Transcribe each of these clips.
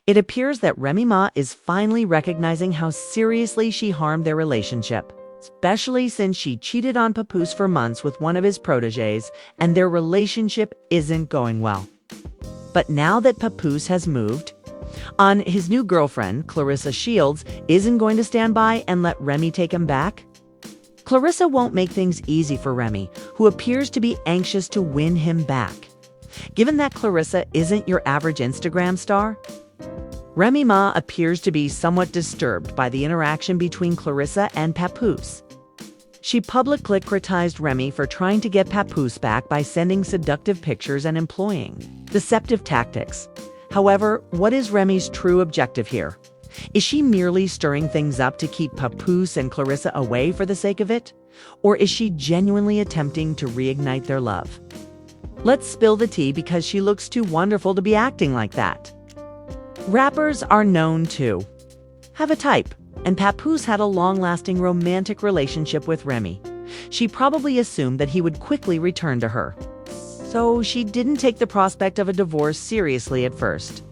It appears that Remy Ma is finally recognizing how seriously she harmed their relationship, especially since she cheated on Papoose for months with one of his proteges, and their relationship isn't going well. But now that Papoose has moved on, his new girlfriend, Clarissa Shields, isn't going to stand by and let Remy take him back. Clarissa won't make things easy for Remy, who appears to be anxious to win him back. Given that Clarissa isn't your average Instagram star, Remy Ma appears to be somewhat disturbed by the interaction between Clarissa and Papoose. She publicly criticized Remy for trying to get Papoose back by sending seductive pictures and employing deceptive tactics. However, what is Remy's true objective here? Is she merely stirring things up to keep Papoose and Clarissa away for the sake of it? Or is she genuinely attempting to reignite their love? Let's spill the tea, because she looks too wonderful to be acting like that. Rappers are known to have a type, and Papoose had a long-lasting romantic relationship with Remy. She probably assumed that he would quickly return to her, so she didn't take the prospect of a divorce seriously at first.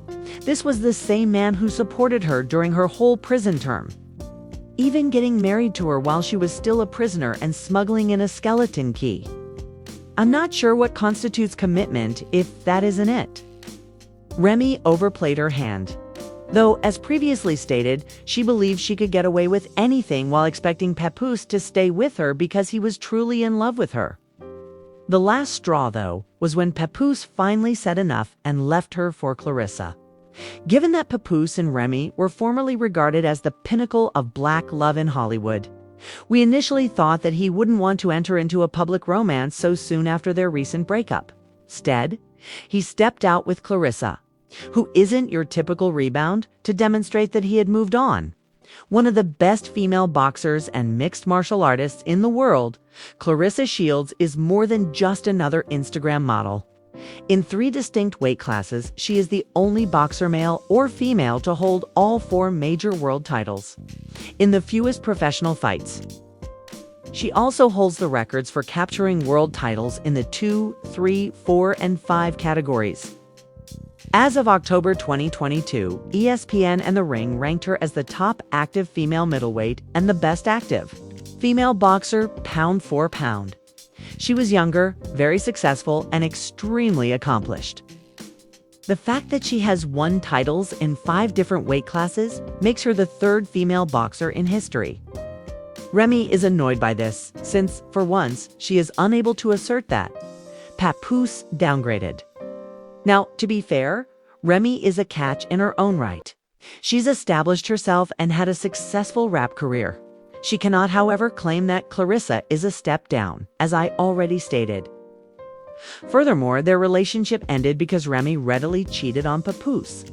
This was the same man who supported her during her whole prison term, even getting married to her while she was still a prisoner and smuggling in a skeleton key. I'm not sure what constitutes commitment if that isn't it. Remy overplayed her hand. Though, as previously stated, she believed she could get away with anything while expecting Papoose to stay with her because he was truly in love with her. The last straw, though, was when Papoose finally said enough and left her for Clarissa. Given that Papoose and Remy were formerly regarded as the pinnacle of black love in Hollywood, we initially thought that he wouldn't want to enter into a public romance so soon after their recent breakup. Instead, he stepped out with Clarissa, who isn't your typical rebound, to demonstrate that he had moved on. One of the best female boxers and mixed martial artists in the world, Clarissa Shields is more than just another Instagram model. In 3 distinct weight classes, she is the only boxer, male or female, to hold all 4 major world titles in the fewest professional fights. She also holds the records for capturing world titles in the 2, 3, 4, and 5 categories. As of October 2022, ESPN and The Ring ranked her as the top active female middleweight and the best active female boxer pound for pound. She was younger, very successful, and extremely accomplished. The fact that she has won titles in 5 different weight classes makes her the 3rd female boxer in history. Remy is annoyed by this, since, for once, she is unable to assert that Papoose downgraded. Now, to be fair, Remy is a catch in her own right. She's established herself and had a successful rap career. She cannot, however, claim that Clarissa is a step down, as I already stated. Furthermore, their relationship ended because Remy readily cheated on Papoose.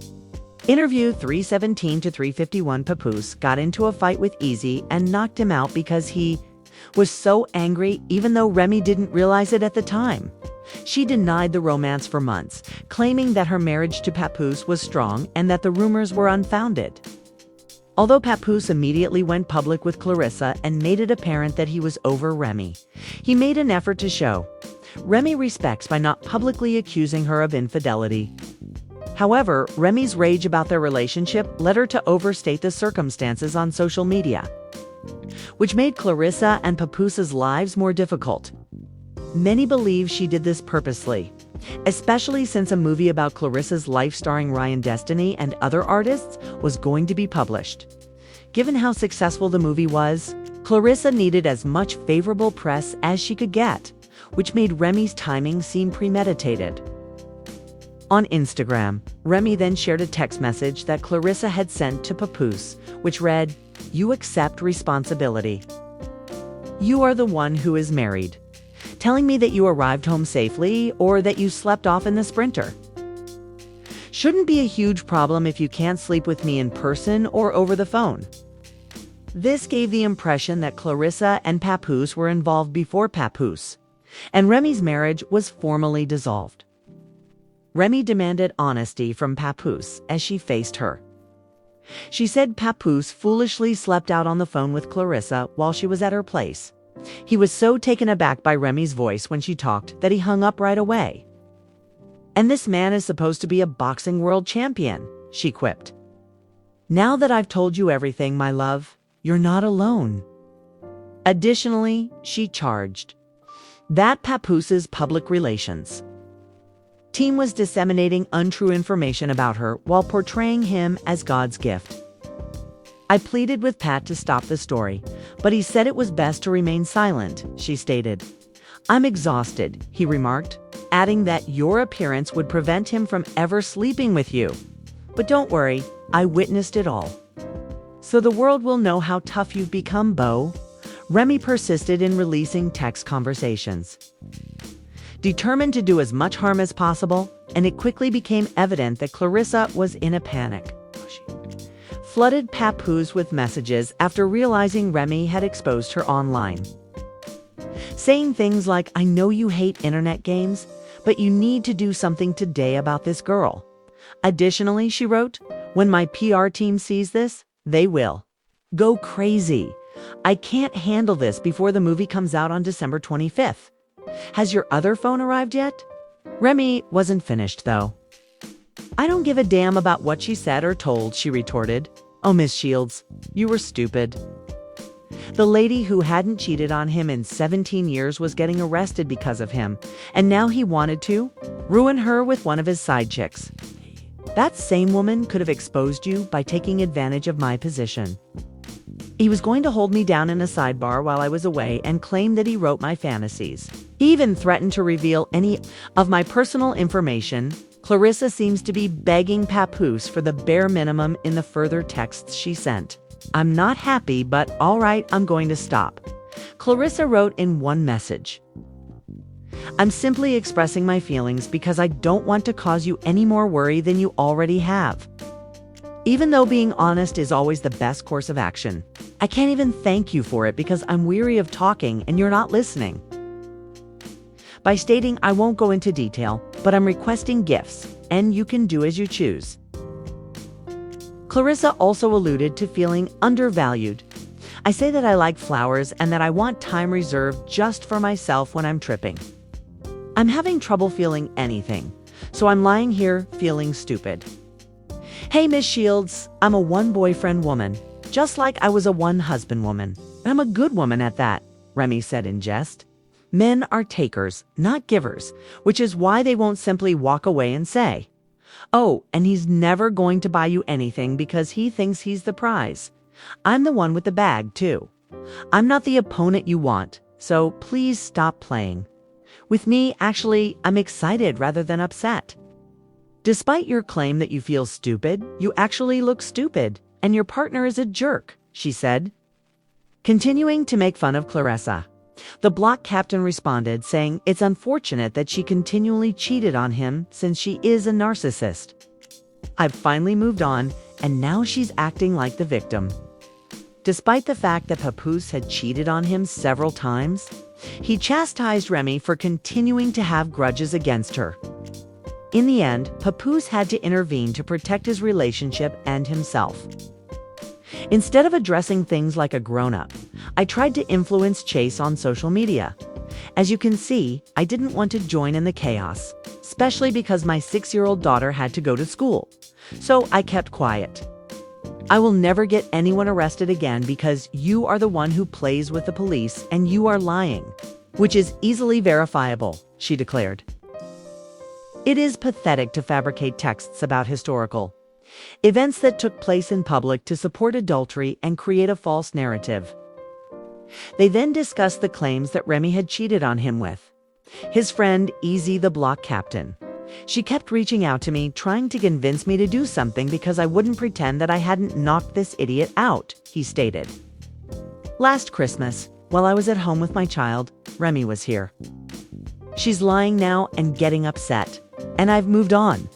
Interview 317-351. Papoose got into a fight with Easy and knocked him out because he was so angry, even though Remy didn't realize it at the time. She denied the romance for months, claiming that her marriage to Papoose was strong and that the rumors were unfounded. Although Papoose immediately went public with Clarissa and made it apparent that he was over Remy, he made an effort to show Remy respects by not publicly accusing her of infidelity. However, Remy's rage about their relationship led her to overstate the circumstances on social media, which made Clarissa and Papoose's lives more difficult. Many believe she did this purposely, especially since a movie about Clarissa's life starring Ryan Destiny and other artists was going to be published. Given how successful the movie was, Clarissa needed as much favorable press as she could get, which made Remy's timing seem premeditated. On Instagram, Remy then shared a text message that Clarissa had sent to Papoose, which read, "You accept responsibility. You are the one who is married. Telling me that you arrived home safely or that you slept off in the Sprinter. Shouldn't be a huge problem if you can't sleep with me in person or over the phone." This gave the impression that Clarissa and Papoose were involved before Papoose, and Remy's marriage was formally dissolved. Remy demanded honesty from Papoose as she faced her. She said Papoose foolishly slept out on the phone with Clarissa while she was at her place. He was so taken aback by Remy's voice when she talked that he hung up right away. And this man is supposed to be a boxing world champion. she quipped. Now that I've told you everything, my love, you're not alone. Additionally, she charged that Papoose's public relations team was disseminating untrue information about her while portraying him as God's gift. I pleaded with Pat to stop the story, but he said it was best to remain silent, she stated. I'm exhausted, he remarked, adding that your appearance would prevent him from ever sleeping with you. But don't worry, I witnessed it all. So the world will know how tough you've become, Beau. Remy persisted in releasing text conversations, determined to do as much harm as possible, and it quickly became evident that Clarissa was in a panic. Flooded Papoose with messages after realizing Remy had exposed her online, saying things like, I know you hate internet games, but you need to do something today about this girl. Additionally, she wrote, when my PR team sees this, they will go crazy. I can't handle this before the movie comes out on December 25th. Has your other phone arrived yet? Remy wasn't finished, though. I don't give a damn about what she said or told, she retorted. Oh, Miss Shields, you were stupid. The lady who hadn't cheated on him in 17 years was getting arrested because of him, and now he wanted to ruin her with one of his side chicks. That same woman could have exposed you by taking advantage of my position. He was going to hold me down in a sidebar while I was away and claim that he wrote my fantasies. He even threatened to reveal any of my personal information. Clarissa seems to be begging Papoose for the bare minimum in the further texts she sent. I'm not happy, but all right, I'm going to stop. Clarissa wrote in one message. I'm simply expressing my feelings because I don't want to cause you any more worry than you already have. Even though being honest is always the best course of action, I can't even thank you for it because I'm weary of talking and you're not listening. By stating I won't go into detail, but I'm requesting gifts, and you can do as you choose. Clarissa also alluded to feeling undervalued. I say that I like flowers and that I want time reserved just for myself when I'm tripping. I'm having trouble feeling anything, so I'm lying here feeling stupid. Hey, Miss Shields, I'm a one-boyfriend woman, just like I was a one-husband woman. And I'm a good woman at that, Remy said in jest. Men are takers, not givers, which is why they won't simply walk away and say, oh, and he's never going to buy you anything because he thinks he's the prize. I'm the one with the bag, too. I'm not the opponent you want, so please stop playing. With me, actually, I'm excited rather than upset. Despite your claim that you feel stupid, you actually look stupid, and your partner is a jerk, she said. Continuing to make fun of Clarissa, the block captain responded, saying it's unfortunate that she continually cheated on him since she is a narcissist. I've finally moved on, and now she's acting like the victim. Despite the fact that Papoose had cheated on him several times, he chastised Remy for continuing to have grudges against her. In the end, Papoose had to intervene to protect his relationship and himself. Instead of addressing things like a grown-up, I tried to influence Chase on social media. As you can see, I didn't want to join in the chaos, especially because my 6-year-old daughter had to go to school. So I kept quiet. I will never get anyone arrested again because you are the one who plays with the police and you are lying, which is easily verifiable, she declared. It is pathetic to fabricate texts about historical events that took place in public to support adultery and create a false narrative. They then discussed the claims that Remy had cheated on him with his friend Easy, the block captain. She kept reaching out to me, trying to convince me to do something because I wouldn't pretend that I hadn't knocked this idiot out, he stated. Last Christmas, while I was at home with my child, Remy was here. She's lying now and getting upset, and I've moved on.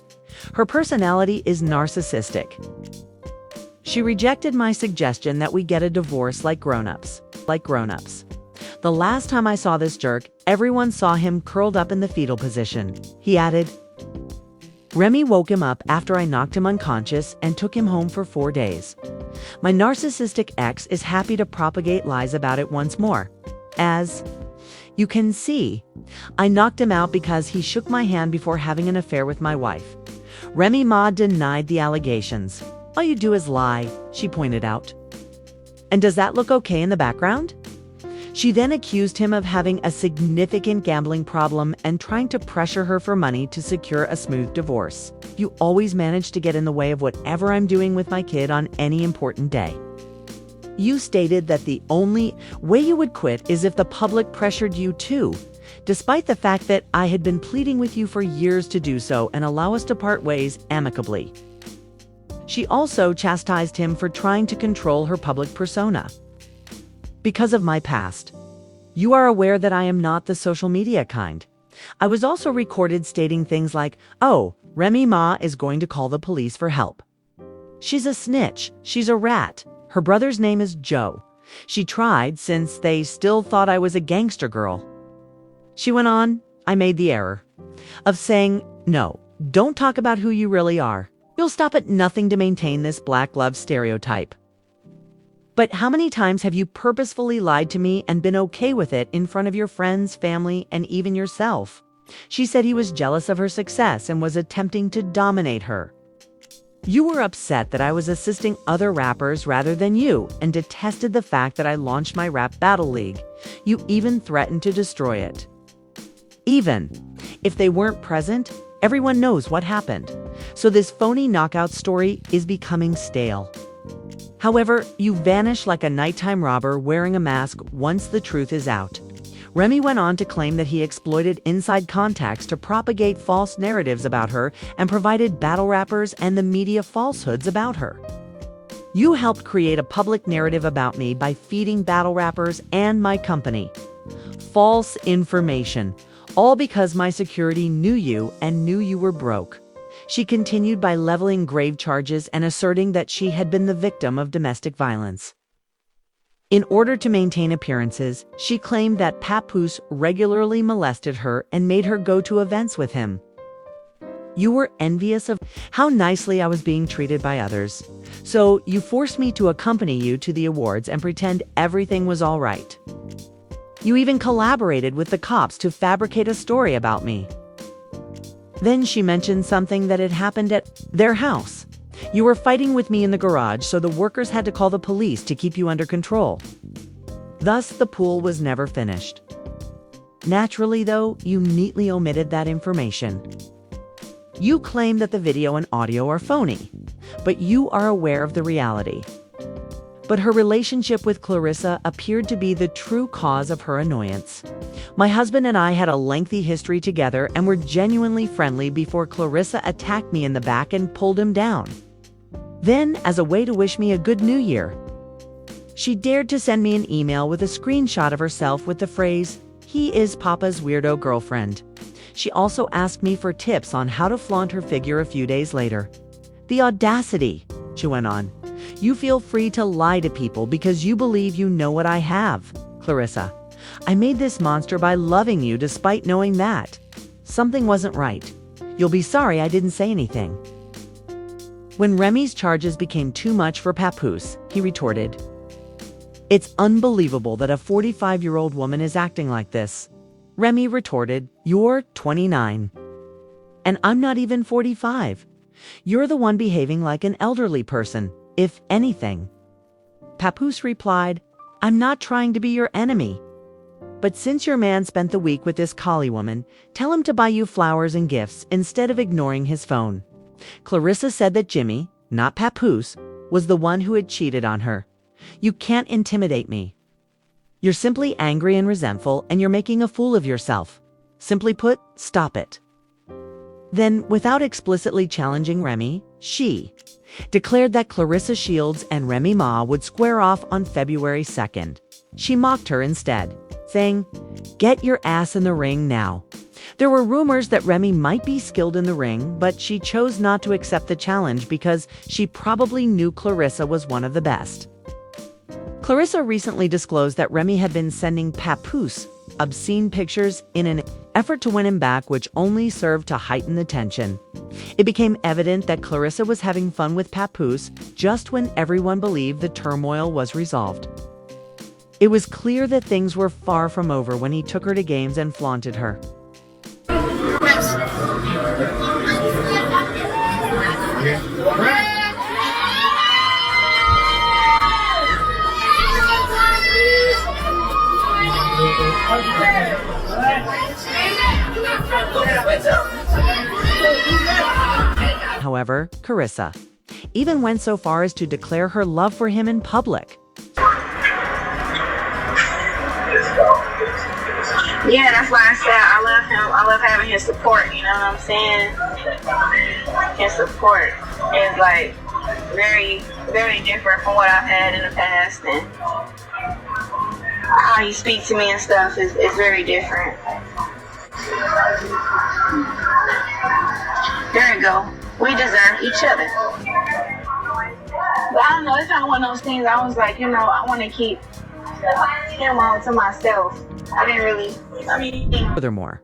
Her personality is narcissistic. She rejected my suggestion that we get a divorce like grown-ups. The last time I saw this jerk, everyone saw him curled up in the fetal position, he added. Remy woke him up after I knocked him unconscious and took him home for 4 days. My narcissistic ex is happy to propagate lies about it once more. As you can see, I knocked him out because he shook my hand before having an affair with my wife. Remy Ma denied the allegations. "All you do is lie," she pointed out. "And does that look okay in the background?" She then accused him of having a significant gambling problem and trying to pressure her for money to secure a smooth divorce. "You always manage to get in the way of whatever I'm doing with my kid on any important day. You stated that the only way you would quit is if the public pressured you too, despite the fact that I had been pleading with you for years to do so and allow us to part ways amicably." She also chastised him for trying to control her public persona. "Because of my past. You are aware that I am not the social media kind. I was also recorded stating things like, 'Oh, Remy Ma is going to call the police for help. She's a snitch. She's a rat. Her brother's name is Joe. She tried since they still thought I was a gangster girl.'" She went on, "I made the error of saying, 'No, don't talk about who you really are. You'll stop at nothing to maintain this black love stereotype. But how many times have you purposefully lied to me and been okay with it in front of your friends, family, and even yourself?' She said he was jealous of her success and was attempting to dominate her. You were upset that I was assisting other rappers rather than you and detested the fact that I launched my rap battle league. You even threatened to destroy it. Even if they weren't present, everyone knows what happened. So this phony knockout story is becoming stale. However, you vanish like a nighttime robber wearing a mask once the truth is out." Remy went on to claim that he exploited inside contacts to propagate false narratives about her and provided battle rappers and the media falsehoods about her. "You helped create a public narrative about me by feeding battle rappers and my company false information, all because my security knew you and knew you were broke." She continued by leveling grave charges and asserting that she had been the victim of domestic violence. In order to maintain appearances, she claimed that Papoose regularly molested her and made her go to events with him. "You were envious of how nicely I was being treated by others. So you forced me to accompany you to the awards and pretend everything was all right. You even collaborated with the cops to fabricate a story about me." Then she mentioned something that had happened at their house. "You were fighting with me in the garage, so the workers had to call the police to keep you under control." Thus, the pool was never finished. Naturally, though, you neatly omitted that information. You claim that the video and audio are phony, but you are aware of the reality. But her relationship with Clarissa appeared to be the true cause of her annoyance. "My husband and I had a lengthy history together and were genuinely friendly before Clarissa attacked me in the back and pulled him down. Then, as a way to wish me a good new year, she dared to send me an email with a screenshot of herself with the phrase, 'He is Papa's weirdo girlfriend.' She also asked me for tips on how to flaunt her figure a few days later. The audacity," she went on. "You feel free to lie to people because you believe you know what I have. Clarissa, I made this monster by loving you despite knowing that something wasn't right. You'll be sorry I didn't say anything." When Remy's charges became too much for Papoose, he retorted, "It's unbelievable that a 45-year-old woman is acting like this." Remy retorted, "You're 29. And I'm not even 45. You're the one behaving like an elderly person, if anything." Papoose replied, "I'm not trying to be your enemy. But since your man spent the week with this collie woman, tell him to buy you flowers and gifts instead of ignoring his phone." Clarissa said that Jimmy, not Papoose, was the one who had cheated on her. "You can't intimidate me. You're simply angry and resentful, and you're making a fool of yourself. Simply put, stop it." Then, without explicitly challenging Remy, she declared that Clarissa Shields and Remy Ma would square off on February 2nd. She mocked her instead, saying, "Get your ass in the ring now." There were rumors that Remy might be skilled in the ring, but she chose not to accept the challenge because she probably knew Clarissa was one of the best. Clarissa recently disclosed that Remy had been sending Papoose obscene pictures in an effort to win him back, which only served to heighten the tension. It became evident that Clarissa was having fun with Papoose just when everyone believed the turmoil was resolved. It was clear that things were far from over when he took her to games and flaunted her. however, Clarissa even went so far as to declare her love for him in public. Yeah, that's why I said I love him. I love having his support, you know what I'm saying? His support is like very, very different from what I've had in the past, and how he speaks to me and stuff is very different. There you go. We deserve each other. But I don't know, it's kind of one of those things I was like, I want to keep him on to myself. I didn't really, Furthermore,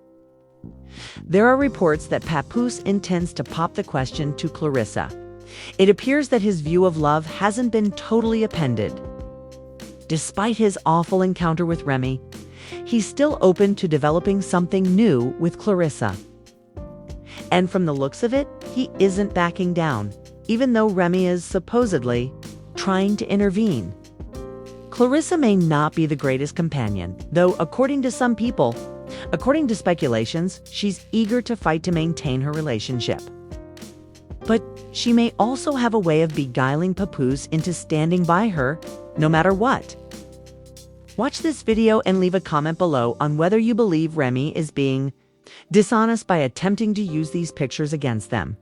there are reports that Papoose intends to pop the question to Clarissa. It appears that his view of love hasn't been totally upended. Despite his awful encounter with Remy, he's still open to developing something new with Clarissa. And from the looks of it, he isn't backing down, even though Remy is supposedly trying to intervene. Clarissa may not be the greatest companion, though according to some people, according to speculations, she's eager to fight to maintain her relationship. But she may also have a way of beguiling Papoose into standing by her, no matter what. Watch this video and leave a comment below on whether you believe Remy is being dishonest by attempting to use these pictures against them.